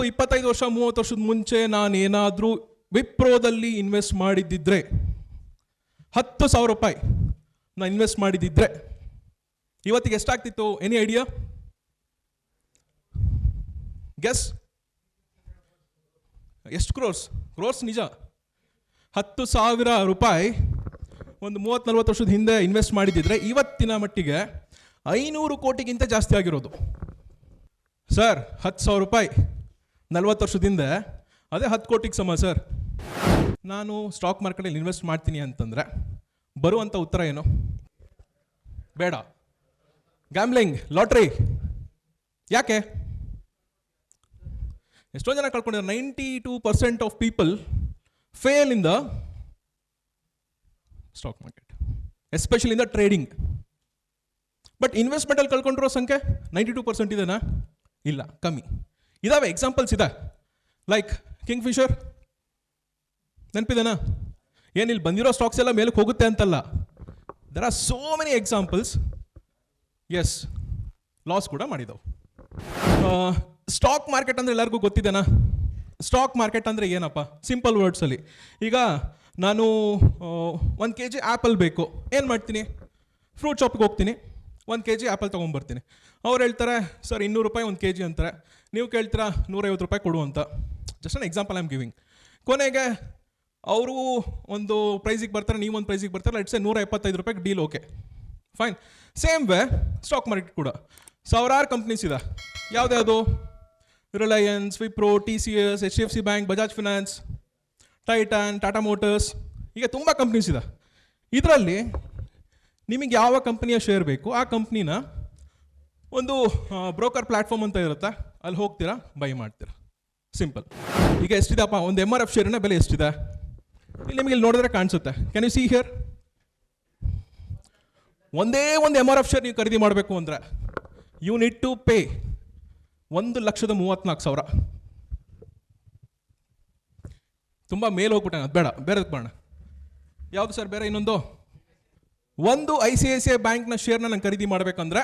25 ವರ್ಷ 30 ವರ್ಷದ ಮುಂಚೆ ನಾನೇನಾದರೂ ವಿಪ್ರೋದಲ್ಲಿ ಇನ್ವೆಸ್ಟ್ ಮಾಡಿದ್ದಿದ್ರೆ, 10,000 ರೂಪಾಯಿ ನಾನು ಇನ್ವೆಸ್ಟ್ ಮಾಡಿದ್ದಿದ್ರೆ ಇವತ್ತಿಗೆ ಎಷ್ಟಾಗ್ತಿತ್ತು? Any idea? ಗೆಸ್? ಎಷ್ಟು ಕ್ರೋರ್ಸ್ ನಿಜ. 10,000 ರೂಪಾಯಿ ಒಂದು 30-40 ವರ್ಷದ ಹಿಂದೆ ಇನ್ವೆಸ್ಟ್ ಮಾಡಿದ್ದಿದ್ರೆ ಇವತ್ತಿನ ಮಟ್ಟಿಗೆ 500 ಕೋಟಿಗಿಂತ ಜಾಸ್ತಿ ಆಗಿರೋದು. ಸರ್ 10,000 ರೂಪಾಯಿ 40 ವರ್ಷದಿಂದ ಅದೇ 10 ಕೋಟಿಗೆ ಸಮ ಸರ್. ನಾನು ಸ್ಟಾಕ್ ಮಾರ್ಕೆಟಲ್ಲಿ ಇನ್ವೆಸ್ಟ್ ಮಾಡ್ತೀನಿ ಅಂತಂದರೆ ಬರುವಂಥ ಉತ್ತರ ಏನು? ಬೇಡ. Gambling, lottery. ಯಾಕೆ? ಎಷ್ಟೋ ಜನ ಕಳ್ಕೊಂಡಿದ್ದಾರೆ. 92% of people fail in the stock market, especially in the trading. But ಇನ್ವೆಸ್ಟ್ಮೆಂಟಲ್ಲಿ ಕಳ್ಕೊಂಡಿರೋ ಸಂಖ್ಯೆ 92% ಇದೆನಾ? ಇಲ್ಲ, ಕಮ್ಮಿ ಇದಾವೆ. ಎಕ್ಸಾಂಪಲ್ಸ್ ಇದೆ, ಲೈಕ್ ಕಿಂಗ್ ಫಿಶರ್, ನೆನಪಿದೆನಾ? ಏನಿಲ್ಲಿ ಬಂದಿರೋ ಸ್ಟಾಕ್ಸ್ ಎಲ್ಲ ಮೇಲಕ್ಕೆ ಹೋಗುತ್ತೆ ಅಂತಲ್ಲ. There are so many examples. Yes, loss ಕೂಡ ಮಾಡಿದವು. ಸ್ಟಾಕ್ ಮಾರ್ಕೆಟ್ ಅಂದರೆ ಎಲ್ಲರಿಗೂ ಗೊತ್ತಿದೆನಾ? ಸ್ಟಾಕ್ ಮಾರ್ಕೆಟ್ ಅಂದರೆ ಏನಪ್ಪ? ಸಿಂಪಲ್ ವರ್ಡ್ಸಲ್ಲಿ, ಈಗ ನಾನು 1 kg ಆ್ಯಪಲ್ ಬೇಕು, ಏನು ಮಾಡ್ತೀನಿ? ಫ್ರೂಟ್ ಶಾಪಿಗೆ ಹೋಗ್ತೀನಿ, 1 kg ಆ್ಯಪಲ್ ತೊಗೊಂಬರ್ತೀನಿ. ಅವ್ರು ಹೇಳ್ತಾರೆ ಸರ್ 200 ರೂಪಾಯಿ 1 kg ಅಂತಾರೆ. ನೀವು ಕೇಳ್ತೀರಾ 150 ರೂಪಾಯಿ ಕೊಡು ಅಂತ. Just an example I am giving. ಕೊನೆಗೆ ಅವರು ಒಂದು ಪ್ರೈಸಿಗೆ ಬರ್ತಾರೆ, ನೀವು ಒಂದು ಪ್ರೈಸಿಗೆ ಬರ್ತಾರೆ. ಲೆಟ್ಸ್ ಸೇ 175 ರೂಪಾಯಿಗೆ deal. Okay, fine. Same way stock market ಕೂಡ ಸಾವಿರಾರು ಕಂಪ್ನೀಸ್ ಇದೆ. ಯಾವುದ್ಯಾವುದು? Reliance, Wipro, TCS, HDFC bank, Bajaj finance, Titan, Tata motors, ಈಗ ತುಂಬ ಕಂಪ್ನೀಸ್ ಇದೆ. ಇದರಲ್ಲಿ ನಿಮಗೆ ಯಾವ ಕಂಪ್ನಿಯ ಶೇರ್ ಬೇಕು, ಆ ಕಂಪ್ನಿನ ಒಂದು ಬ್ರೋಕರ್ ಪ್ಲ್ಯಾಟ್ಫಾರ್ಮ್ ಅಂತ ಇರುತ್ತೆ, ಅಲ್ಲಿ ಹೋಗ್ತೀರಾ, ಬೈ ಮಾಡ್ತೀರಾ. ಸಿಂಪಲ್. ಈಗ ಎಷ್ಟಿದೆಪ್ಪ ಒಂದು MRF ಶೇರಿನ ಬೆಲೆ ಎಷ್ಟಿದೆ? ಇಲ್ಲಿ ನಿಮಗೆ ಇಲ್ಲಿ ನೋಡಿದ್ರೆ ಕಾಣಿಸುತ್ತೆ. Can U see here? ಒಂದೇ ಒಂದು MRF ಶೇರ್ ನೀವು ಖರೀದಿ ಮಾಡಬೇಕು ಅಂದರೆ ಯು ನೀಡ್ ಟು ಪೇ 1,34,000. ತುಂಬ ಮೇಲೆ ಹೋಗ್ಬಿಟ್ಟೆ. ಅದು ಬೇಡ, ಬೇರೆದಕ್ಕೆ ಮಾಡೋಣ. ಯಾವುದು ಸರ್ ಬೇರೆ? ಇನ್ನೊಂದು, ಒಂದು ICICI ಬ್ಯಾಂಕ್ನ ಶೇರ್ನ ನಾನು ಖರೀದಿ ಮಾಡಬೇಕಂದ್ರೆ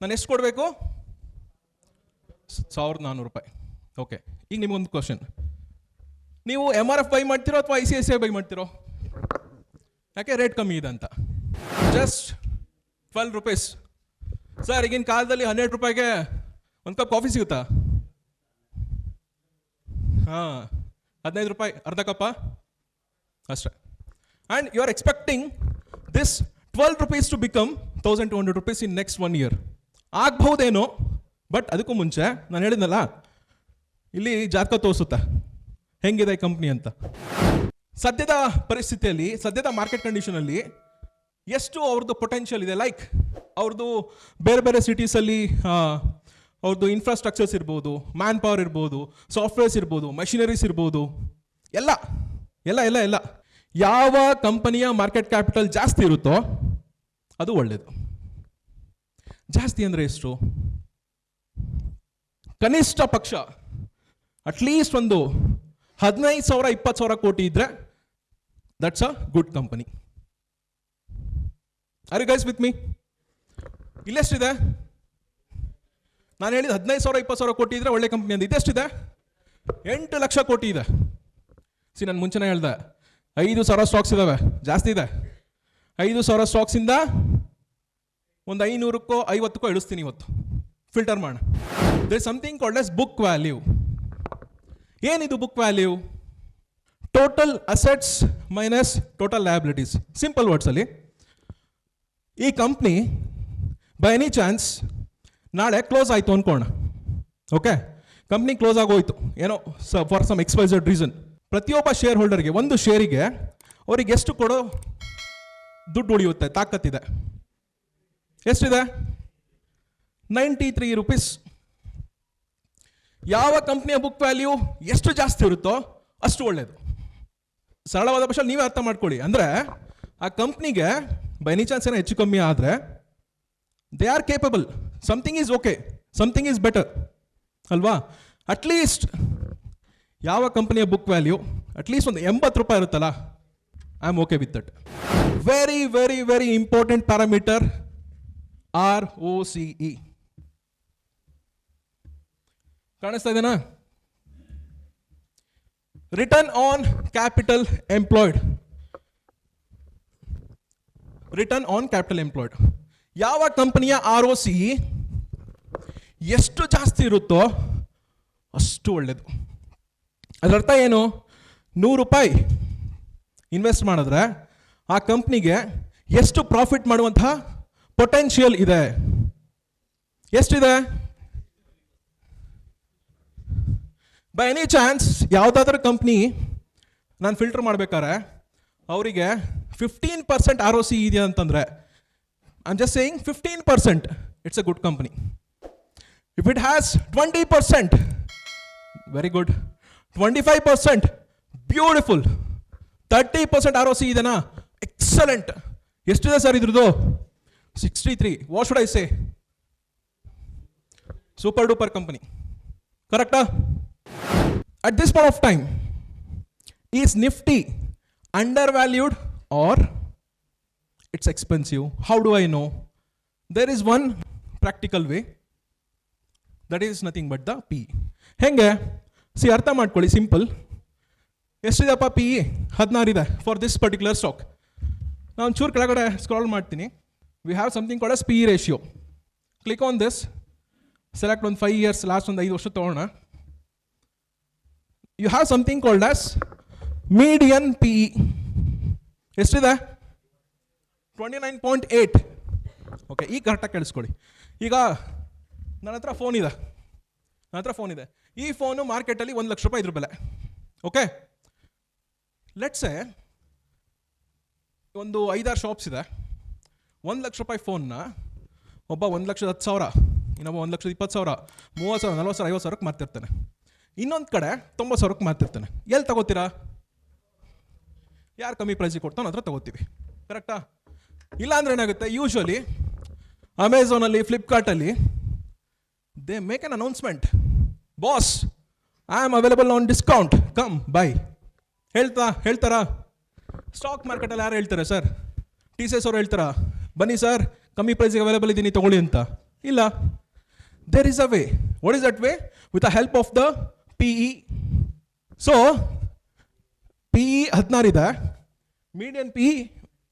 ನಾನು ಎಷ್ಟು ಕೊಡಬೇಕು? 1,400 ರೂಪಾಯಿ. ಓಕೆ, ಈಗ ನಿಮಗೊಂದು ಕ್ವಶನ್. ನೀವು MRF ಬೈ ಮಾಡ್ತಿರೋ ಅಥವಾ ICICI ಬೈ ಮಾಡ್ತಿರೋ? ಯಾಕೆ? ರೇಟ್ ಕಮ್ಮಿ ಇದೆ ಅಂತ. Just 12 rupees. ಸರ್ ಈಗಿನ ಕಾಲದಲ್ಲಿ 12 ರೂಪಾಯಿಗೆ ಒಂದು ಕಪ್ ಕಾಫಿ ಸಿಗುತ್ತಾ? ಹಾಂ, 15 ರೂಪಾಯಿ ಅರ್ಧ ಕಪ್ಪ ಅಷ್ಟೇ. And you are expecting this 12 rupees to become 1,200 rupees in next 1 year. ಆಗ್ಬಹುದೇನೋ, ಬಟ್ ಅದಕ್ಕೂ ಮುಂಚೆ ನಾನು ಹೇಳಿದ್ನಲ್ಲ, ಇಲ್ಲಿ ಜಾತಕ ತೋರಿಸುತ್ತೆ ಹೆಂಗಿದೆ ಈ ಕಂಪ್ನಿ ಅಂತ. ಸದ್ಯದ ಪರಿಸ್ಥಿತಿಯಲ್ಲಿ, ಸದ್ಯದ ಮಾರ್ಕೆಟ್ ಕಂಡೀಷನಲ್ಲಿ ಎಷ್ಟು ಅವ್ರದ್ದು ಪೊಟೆನ್ಷಿಯಲ್ ಇದೆ. ಲೈಕ್ ಅವ್ರದ್ದು ಬೇರೆ ಬೇರೆ ಸಿಟೀಸಲ್ಲಿ ಅವ್ರದ್ದು ಇನ್ಫ್ರಾಸ್ಟ್ರಕ್ಚರ್ಸ್ ಇರ್ಬೋದು, ಮ್ಯಾನ್ ಪವರ್ ಇರ್ಬೋದು, ಸಾಫ್ಟ್ವೇರ್ಸ್ ಇರ್ಬೋದು, ಮಷಿನರೀಸ್ ಇರ್ಬೋದು, ಎಲ್ಲ ಎಲ್ಲ ಎಲ್ಲ ಎಲ್ಲ ಯಾವ ಕಂಪನಿಯ ಮಾರ್ಕೆಟ್ ಕ್ಯಾಪಿಟಲ್ ಜಾಸ್ತಿ ಇರುತ್ತೋ ಅದು ಒಳ್ಳೆಯದು. ಜಾಸ್ತಿ ಅಂದರೆ ಎಷ್ಟು? ಕನಿಷ್ಠ ಪಕ್ಷ ಅಟ್ಲೀಸ್ಟ್ ಒಂದು 15,000 20,000 ಕೋಟಿ ಇದ್ರೆ that's a good company. Are you guys with me? ಇಲ್ಲೆಷ್ಟಿದೆ? ನಾನು ಹೇಳಿದ 15,000 20,000 ಕೋಟಿ ಇದ್ರೆ ಒಳ್ಳೆ ಕಂಪ್ನಿ ಅಂತ. ಇದೆಷ್ಟಿದೆ? 8 ಲಕ್ಷ ಕೋಟಿ ಇದೆ. ನಾನು ಮುಂಚೆನೇ ಹೇಳ್ದೆ 5,000 ಸ್ಟಾಕ್ಸ್ ಇದಾವೆ, ಜಾಸ್ತಿ ಇದೆ. 5,000 ಸ್ಟಾಕ್ಸಿಂದ ಒಂದು 500ಕ್ಕೋ 50ಕ್ಕೋ ಇಳಿಸ್ತೀನಿ ಇವತ್ತು, ಫಿಲ್ಟರ್ ಮಾಡೋಣ. There is something called as book value. ಏನಿದು book value? Total assets minus total liabilities. Simple ವರ್ಡ್ಸಲ್ಲಿ, ಈ ಕಂಪ್ನಿ ಬೈ ಎನಿ ಚಾನ್ಸ್ ನಾಳೆ ಕ್ಲೋಸ್ ಆಯಿತು ಅಂದ್ಕೋಣ. ಓಕೆ, ಕಂಪ್ನಿ ಕ್ಲೋಸ್ ಆಗೋಯ್ತು ಏನೋ ಫಾರ್ ಸಮ್ XYZ ರೀಸನ್. ಪ್ರತಿಯೊಬ್ಬ ಶೇರ್ ಹೋಲ್ಡರ್ಗೆ ಒಂದು ಶೇರಿಗೆ ಅವ್ರಿಗೆ ಎಷ್ಟು ಕೊಡೋ ದುಡ್ಡು ಉಳಿಯುತ್ತೆ? ತಾಕತ್ತಿದೆ. ಎಷ್ಟಿದೆ? 93 ರೂಪೀಸ್. ಯಾವ ಕಂಪ್ನಿಯ ಬುಕ್ ವ್ಯಾಲ್ಯೂ ಎಷ್ಟು ಜಾಸ್ತಿ ಇರುತ್ತೋ ಅಷ್ಟು ಒಳ್ಳೆಯದು. ಸರಳವಾದ ಭಾಷೆ ನೀವೇ ಅರ್ಥ ಮಾಡ್ಕೊಳ್ಳಿ. ಅಂದರೆ ಆ ಕಂಪ್ನಿಗೆ ಬೈ ಎನಿ ಚಾನ್ಸ್ ಏನೋ ಹೆಚ್ಚು ಕಮ್ಮಿ ಆದರೆ they are capable. Something is okay, something is better ಅಲ್ವಾ? ಅಟ್ಲೀಸ್ಟ್ ಯಾವ ಕಂಪನಿಯ ಬುಕ್ ವ್ಯಾಲ್ಯೂ ಅಟ್ಲೀಸ್ಟ್ ಒಂದು 80 ರೂಪಾಯಿ ಇರುತ್ತಲ್ಲ, I am okay with that. Very very very important parameter ROCE. ಕಾಣಿಸ್ತಾ ಇದೆನಾ? Return on capital employed. Return on capital employed. ಯಾವ ಕಂಪನಿಯ ROC ಎಷ್ಟು ಜಾಸ್ತಿ ಇರುತ್ತೋ ಅಷ್ಟು ಒಳ್ಳೆಯದು. ಅದರರ್ಥ ಏನು? 100 ರೂಪಾಯಿ ಇನ್ವೆಸ್ಟ್ ಮಾಡಿದ್ರೆ ಆ ಕಂಪ್ನಿಗೆ ಎಷ್ಟು ಪ್ರಾಫಿಟ್ ಮಾಡುವಂತಹ ಪೊಟೆನ್ಷಿಯಲ್ ಇದೆ? ಎಷ್ಟಿದೆ? ಬೈ ಎನಿ ಚಾನ್ಸ್ ಯಾವುದಾದ್ರೂ ಕಂಪ್ನಿ ನಾನು ಫಿಲ್ಟರ್ ಮಾಡ್ಬೇಕಾದ್ರೆ ಅವರಿಗೆ 15% ROC ಇದೆ ಅಂತಂದರೆ, I am just saying 15%, it's a good company. If it has 20%, very good. 25%, beautiful. 30% ROC ಇದೆನಾ? Excellent. ಎಷ್ಟಿದೆ ಸರ್ ಇದ್ರದ್ದು? 63. What should I say? Super duper company. Correcta? At this point of time, is Nifty undervalued or it's expensive? How do I know? There is one practical way. That is nothing but the PE. ಹೆಂಗೆ? ಅರ್ಥ ಮಾಡ್ಕೊಳ್ಳಿ, simple. ಎಷ್ಟಿದೆಪ್ಪ PE? 16 ಇದೆ for this particular stock. ನಾನು ಒಂಚೂರು ಕೆಳಗಡೆ scroll ಮಾಡ್ತೀನಿ. We have something called as PE ratio. Click on this, select ಒಂದು 5 years, last ಒಂದು 5 ವರ್ಷ ತೊಗೊಳ್ಳೋಣ. You have something called as median PE. ಎಷ್ಟಿದೆ? 29.8. ಓಕೆ, ಈಗ ಕರೆಕ್ಟಾಗಿ ಕೇಳಿಸ್ಕೊಳ್ಳಿ. ಈಗ ನನ್ನ ಹತ್ರ ಫೋನ್ ಇದೆ. ಈ ಫೋನು ಮಾರ್ಕೆಟಲ್ಲಿ 1 ಲಕ್ಷ ರೂಪಾಯಿ ಇದ್ರ ಬೆಲೆ. ಓಕೆ, ಲೆಟ್ಸೆ ಒಂದು 5-6 ಶಾಪ್ಸ್ ಇದೆ. 1 ಲಕ್ಷ ರೂಪಾಯಿ ಫೋನ್ನ ಒಬ್ಬ 1,10,000, ಇನ್ನೊಬ್ಬ 1,20,000, 30,000, 40,000, 50,000ಕ್ಕೆ ಮಾರ್ತಿರ್ತಾನೆ. ಇನ್ನೊಂದು ಕಡೆ 90,000ಕ್ಕೆ ಮಾರ್ತಿರ್ತಾನೆ. ಎಲ್ಲಿ ತಗೋತೀರಾ? ಯಾರು ಕಮ್ಮಿ ಪ್ರೈಸಿಗೆ ಕೊಡ್ತಾನೋ ಹತ್ರ ತಗೋತೀವಿ. ಕರೆಕ್ಟಾ? ಇಲ್ಲ ಅಂದರೆ ಏನಾಗುತ್ತೆ, ಯೂಶ್ವಲಿ ಅಮೆಝಾನಲ್ಲಿ, ಫ್ಲಿಪ್ಕಾರ್ಟಲ್ಲಿ they make an announcement, boss, I am available on discount, come buy. ಹೇಳ್ತಾರಾ? ಸ್ಟಾಕ್ ಮಾರ್ಕೆಟಲ್ಲಿ ಯಾರು ಹೇಳ್ತಾರೆ ಸರ್? TCS ಅವರು ಹೇಳ್ತಾರಾ ಬನ್ನಿ ಸರ್ ಕಮ್ಮಿ ಪ್ರೈಸಿಗೆ ಅವೈಲೇಬಲ್ ಇದ್ದೀನಿ ತಗೊಳ್ಳಿ ಅಂತ? ಇಲ್ಲ. There is a way. What is that way? With the help of the PE. So PE 16 ಇದೆ, ಮೀಡಿಯನ್ PE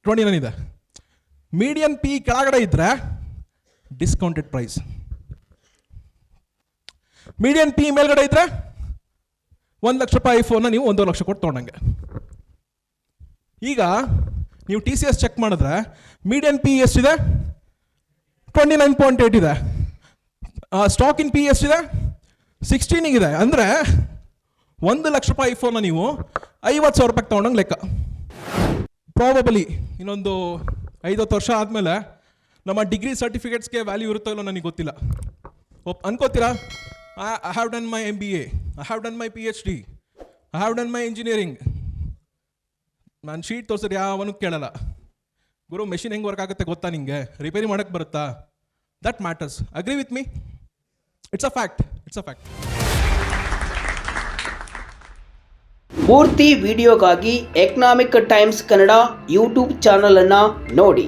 29 ಇದೆ. ಮೀಡಿಯನ್ PE ಕೆಳಗಡೆ ಇದ್ದರೆ ಡಿಸ್ಕೌಂಟೆಡ್ ಪ್ರೈಸ್, ಮೀಡಿಯನ್ PE ಮೇಲ್ಗಡೆ ಇದ್ರೆ 1 ಲಕ್ಷ ರೂಪಾಯಿ ಫೋನ್ನ ನೀವು 1.5 ಲಕ್ಷ ಕೊಟ್ಟು ತೊಗೊಂಡಂಗೆ. ಈಗ ನೀವು TCS ಚೆಕ್ ಮಾಡಿದ್ರೆ ಮೀಡಿಯನ್ PE ಎಷ್ಟಿದೆ? 29.8 ಇದೆ. ಸ್ಟಾಕ್ ಇನ್ PE ಎಷ್ಟಿದೆ? 16 ಇದೆ. ಅಂದರೆ 1 ಲಕ್ಷ ರೂಪಾಯಿ ಫೋನ್ನ ನೀವು 50,000 ರೂಪಾಯಿಗೆ ತೊಗೊಂಡಂಗೆ ಲೆಕ್ಕ. ಪ್ರಾಬಬಲಿ ಇನ್ನೊಂದು 5-10 ವರ್ಷ ಆದಮೇಲೆ ನಮ್ಮ ಡಿಗ್ರಿ ಸರ್ಟಿಫಿಕೇಟ್ಸ್ಗೆ ವ್ಯಾಲ್ಯೂ ಇರುತ್ತೋ ಇಲ್ಲೋ ನನಗೆ ಗೊತ್ತಿಲ್ಲ. ಅನ್ಕೋತೀರಾ? I have done my MBA, I have done my PhD, I have done my engineering. ನಾನು ಶೀಟ್ ತೋರಿಸಿದ್ರೆ ಯಾವನು ಕೇಳಲ್ಲ. ಗುರು ಮೆಷಿನ್ ಹೆಂಗೆ ವರ್ಕ್ ಆಗುತ್ತೆ ಗೊತ್ತಾ ನಿಮಗೆ? ರಿಪೇರಿ ಮಾಡೋಕ್ಕೆ ಬರುತ್ತಾ? That matters. Agree with me? It's a fact. ಪೂರ್ತಿ ವಿಡಿಯೋಗಾಗಿ ಎಕನಾಮಿಕ್ ಟೈಮ್ಸ್ ಕನ್ನಡ ಯೂಟ್ಯೂಬ್ ಚಾನಲನ್ನು ನೋಡಿ.